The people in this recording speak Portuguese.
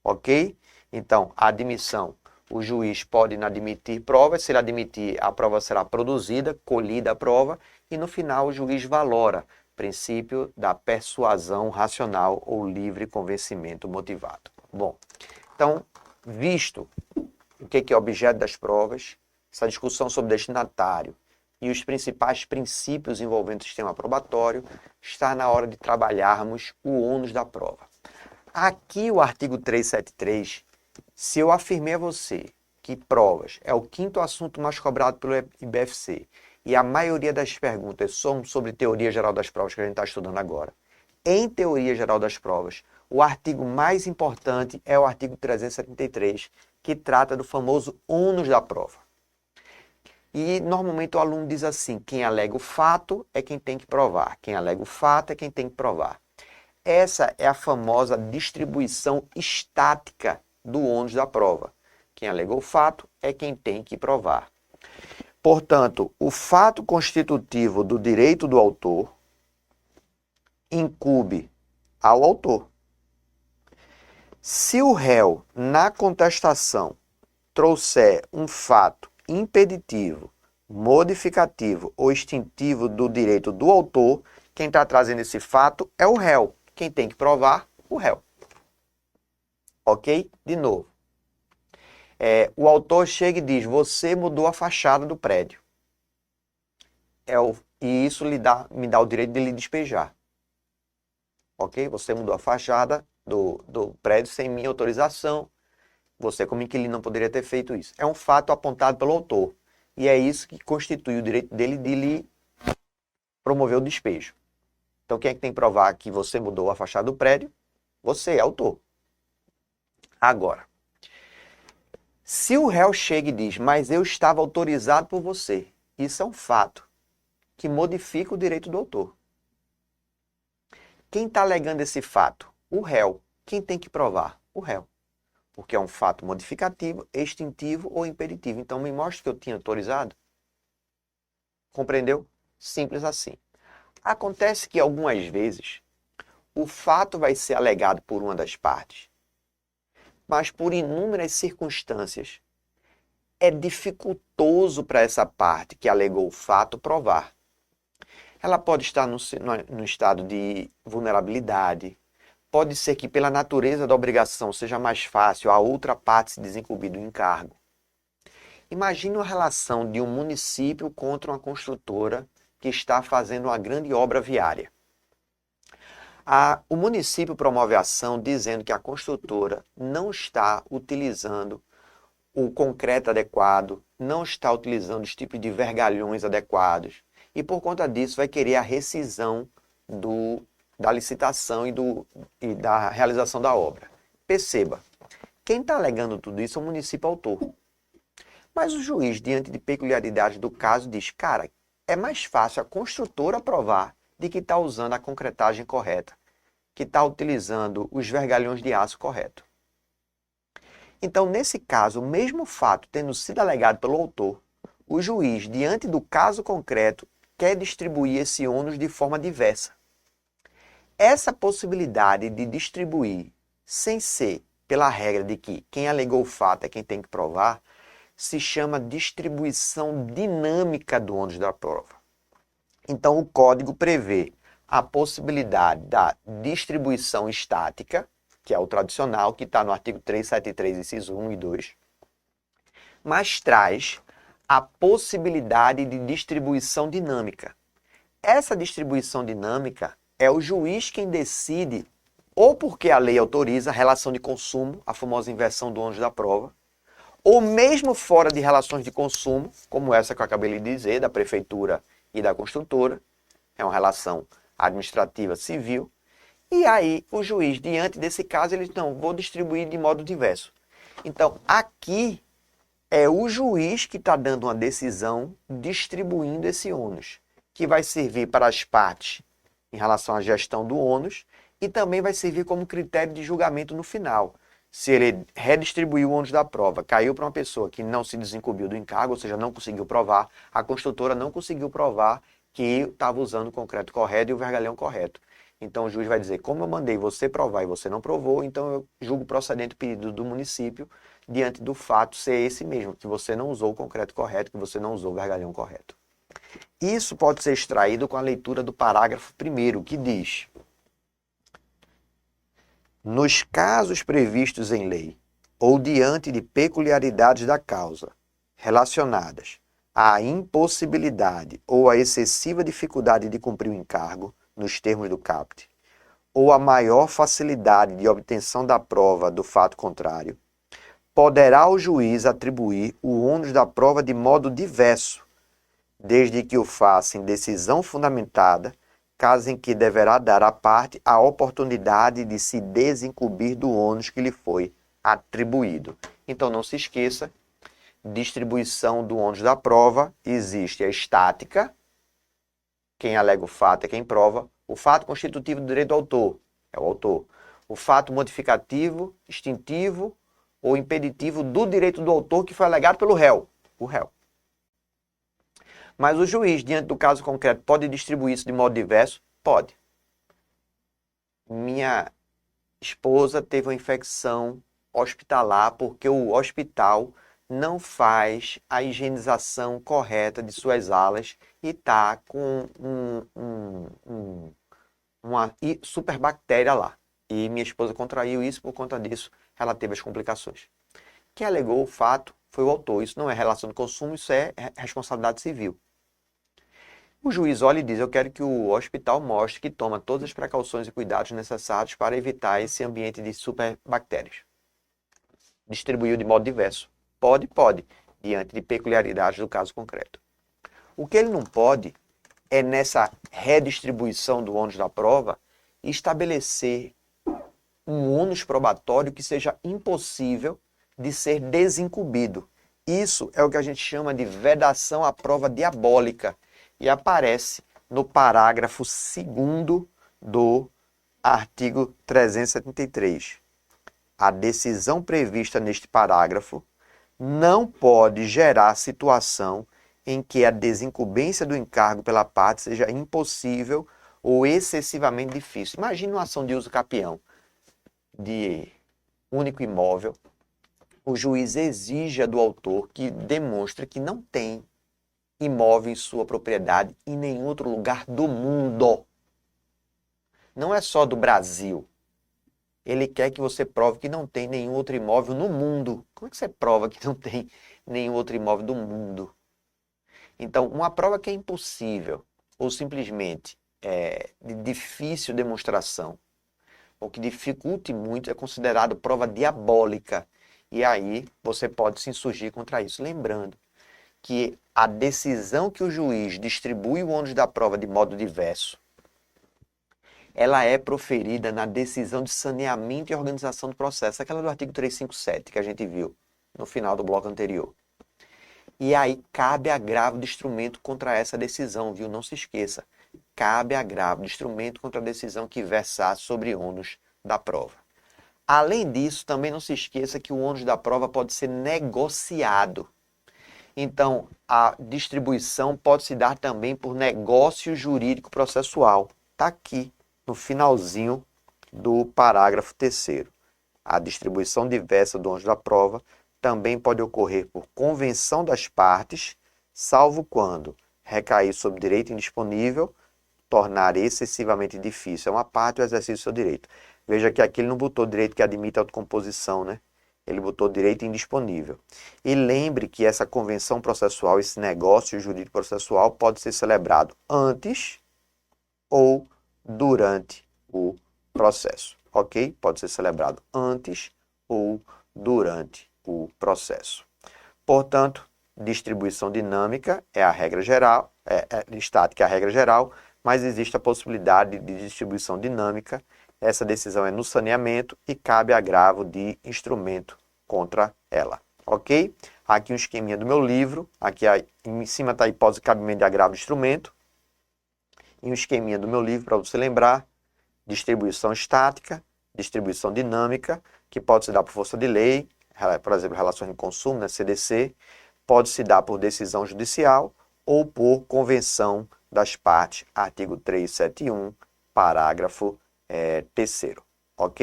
ok? Então, a admissão, o juiz pode inadmitir provas, se ele admitir, a prova será produzida, colhida a prova, e no final o juiz valora o princípio da persuasão racional ou livre convencimento motivado. Bom, então, visto o que é objeto das provas, essa discussão sobre destinatário e os principais princípios envolvendo o sistema probatório, está na hora de trabalharmos o ônus da prova. Aqui o artigo 373, se eu afirmei a você que provas é o quinto assunto mais cobrado pelo IBFC e a maioria das perguntas são sobre teoria geral das provas que a gente está estudando agora, em teoria geral das provas, o artigo mais importante é o artigo 373, que trata do famoso ônus da prova. E normalmente o aluno diz assim, quem alega o fato é quem tem que provar, quem alega o fato é quem tem que provar. Essa é a famosa distribuição estática do ônus da prova. Quem alegou o fato é quem tem que provar. Portanto, o fato constitutivo do direito do autor incumbe ao autor. Se o réu, na contestação, trouxer um fato impeditivo, modificativo ou extintivo do direito do autor, quem está trazendo esse fato é o réu. Quem tem que provar, o réu. Ok? De novo. O autor chega e diz, você mudou a fachada do prédio. E isso me dá o direito de lhe despejar. Ok? Você mudou a fachada do prédio sem minha autorização. Você, como inquilino, não poderia ter feito isso. É um fato apontado pelo autor. E é isso que constitui o direito dele de lhe promover o despejo. Então, quem é que tem que provar que você mudou a fachada do prédio? Você é autor. Agora, se o réu chega e diz, mas eu estava autorizado por você, isso é um fato que modifica o direito do autor. Quem está alegando esse fato? O réu. Quem tem que provar? O réu. Porque é um fato modificativo, extintivo ou impeditivo. Então, me mostre que eu tinha autorizado. Compreendeu? Simples assim. Acontece que, algumas vezes, o fato vai ser alegado por uma das partes, mas por inúmeras circunstâncias, é dificultoso para essa parte que alegou o fato provar. Ela pode estar no estado de vulnerabilidade, pode ser que pela natureza da obrigação seja mais fácil a outra parte se desincumbir do encargo. Imagine a relação de um município contra uma construtora que está fazendo uma grande obra viária. O município promove a ação dizendo que a construtora não está utilizando o concreto adequado, não está utilizando os tipos de vergalhões adequados e por conta disso vai querer a rescisão da licitação e da realização da obra. Perceba, quem está alegando tudo isso é o município autor. Mas o juiz, diante de peculiaridades do caso, diz, cara, é mais fácil a construtora provar de que está usando a concretagem correta, que está utilizando os vergalhões de aço correto. Então, nesse caso, o mesmo fato tendo sido alegado pelo autor, o juiz, diante do caso concreto, quer distribuir esse ônus de forma diversa. Essa possibilidade de distribuir, sem ser pela regra de que quem alegou o fato é quem tem que provar, se chama distribuição dinâmica do ônus da prova. Então, o código prevê a possibilidade da distribuição estática, que é o tradicional, que está no artigo 373, inciso 1 e 2, mas traz a possibilidade de distribuição dinâmica. Essa distribuição dinâmica é o juiz quem decide, ou porque a lei autoriza a relação de consumo, a famosa inversão do ônus da prova, ou mesmo fora de relações de consumo, como essa que eu acabei de dizer, da prefeitura e da construtora, é uma relação administrativa civil, e aí o juiz, diante desse caso, ele diz, não, vou distribuir de modo diverso. Então, aqui é o juiz que está dando uma decisão distribuindo esse ônus, que vai servir para as partes em relação à gestão do ônus e também vai servir como critério de julgamento no final. Se ele redistribuiu o ônus da prova, caiu para uma pessoa que não se desincumbiu do encargo, ou seja, não conseguiu provar, a construtora não conseguiu provar que estava usando o concreto correto e o vergalhão correto. Então o juiz vai dizer, como eu mandei você provar e você não provou, então eu julgo procedente o pedido do município diante do fato ser esse mesmo, que você não usou o concreto correto, que você não usou o vergalhão correto. Isso pode ser extraído com a leitura do parágrafo 1º, que diz: nos casos previstos em lei ou diante de peculiaridades da causa relacionadas à impossibilidade ou à excessiva dificuldade de cumprir o encargo, nos termos do caput, ou a maior facilidade de obtenção da prova do fato contrário, poderá o juiz atribuir o ônus da prova de modo diverso, desde que o faça em decisão fundamentada, caso em que deverá dar à parte a oportunidade de se desincumbir do ônus que lhe foi atribuído. Então não se esqueça, distribuição do ônus da prova, existe a estática, quem alega o fato é quem prova, o fato constitutivo do direito do autor, é o autor, o fato modificativo, extintivo ou impeditivo do direito do autor que foi alegado pelo réu, o réu. Mas o juiz, diante do caso concreto, pode distribuir isso de modo diverso? Pode. Minha esposa teve uma infecção hospitalar porque o hospital não faz a higienização correta de suas alas e está com uma superbactéria lá. E minha esposa contraiu isso, por conta disso ela teve as complicações. Quem alegou o fato foi o autor. Isso não é relação de consumo, isso é responsabilidade civil. O juiz olha e diz, eu quero que o hospital mostre que toma todas as precauções e cuidados necessários para evitar esse ambiente de superbactérias. Distribuiu de modo diverso. Pode, diante de peculiaridades do caso concreto. O que ele não pode é, nessa redistribuição do ônus da prova, estabelecer um ônus probatório que seja impossível de ser desincumbido. Isso é o que a gente chama de vedação à prova diabólica e aparece no parágrafo 2º do artigo 373. A decisão prevista neste parágrafo não pode gerar situação em que a desincumbência do encargo pela parte seja impossível ou excessivamente difícil. Imagine uma ação de uso capião de único imóvel. O juiz exija do autor que demonstre que não tem imóvel em sua propriedade em nenhum outro lugar do mundo. Não é só do Brasil. Ele quer que você prove que não tem nenhum outro imóvel no mundo. Como é que você prova que não tem nenhum outro imóvel do mundo? Então, uma prova que é impossível ou simplesmente de difícil demonstração ou que dificulte muito é considerado prova diabólica. E aí você pode se insurgir contra isso. Lembrando que a decisão que o juiz distribui o ônus da prova de modo diverso, ela é proferida na decisão de saneamento e organização do processo, aquela do artigo 357 que a gente viu no final do bloco anterior. E aí cabe agravo de instrumento contra essa decisão, viu? Não se esqueça. Cabe agravo de instrumento contra a decisão que versar sobre ônus da prova. Além disso, também não se esqueça que o ônus da prova pode ser negociado. Então, a distribuição pode se dar também por negócio jurídico processual. Está aqui, no finalzinho do parágrafo 3º. A distribuição diversa do ônus da prova também pode ocorrer por convenção das partes, salvo quando recair sobre direito indisponível, tornar excessivamente difícil a uma parte o exercício do seu direito. Veja que aqui ele não botou direito que admite autocomposição, né? Ele botou direito indisponível. E lembre que essa convenção processual, esse negócio jurídico processual, pode ser celebrado antes ou durante o processo, ok? Pode ser celebrado antes ou durante o processo. Portanto, distribuição dinâmica é a regra geral, estática é a regra geral, mas existe a possibilidade de distribuição dinâmica. Essa decisão é no saneamento e cabe agravo de instrumento contra ela, ok? Aqui um esqueminha do meu livro, aqui em cima está a hipótese de cabimento de agravo de instrumento, e um esqueminha do meu livro para você lembrar, distribuição estática, distribuição dinâmica, que pode se dar por força de lei, por exemplo, relações de consumo, né, CDC, pode se dar por decisão judicial ou por convenção das partes, artigo 371 parágrafo 3º, ok?